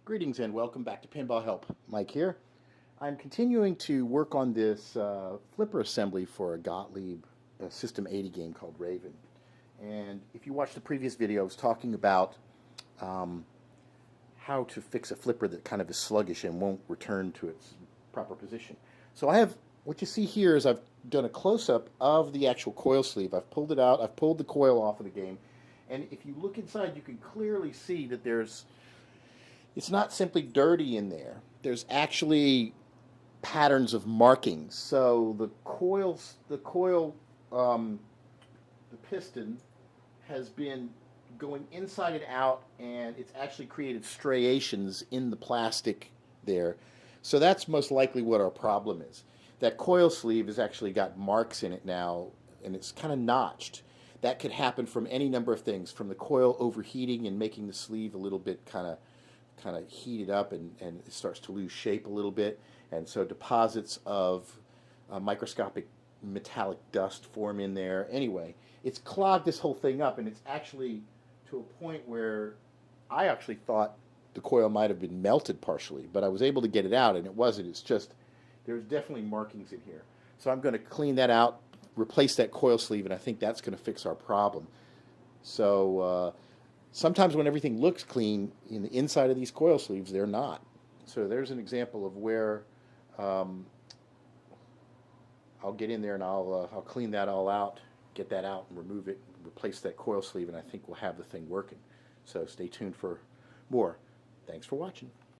Greetings and welcome back to PinballHelp. Mike here. I'm continuing to work on this flipper assembly for a Gottlieb System 80 game called Raven. And if you watched the previous video, I was talking about how to fix a flipper that kind of is sluggish and won't return to its proper position. So what you see here is I've done a close-up of the actual coil sleeve. I've pulled it out, I've pulled the coil off of the game, and if you look inside you can clearly see that it's not simply dirty in there. There's actually patterns of markings. So the piston has been going inside and out, and it's actually created striations in the plastic there. So that's most likely what our problem is. That coil sleeve has actually got marks in it now, and it's kind of notched. That could happen from any number of things, from the coil overheating and making the sleeve a little bit kind of heated up and it starts to lose shape a little bit, and so deposits of microscopic metallic dust form in there. Anyway, it's clogged this whole thing up, and it's actually to a point where I actually thought the coil might have been melted partially, but I was able to get it out, and it wasn't. It's just there's definitely markings in here. So I'm going to clean that out, replace that coil sleeve, and I think that's going to fix our problem. So sometimes when everything looks clean in the inside of these coil sleeves, they're not. So there's an example of where I'll get in there and I'll clean that all out, get that out and remove it, replace that coil sleeve, and I think we'll have the thing working. So stay tuned for more. Thanks for watching.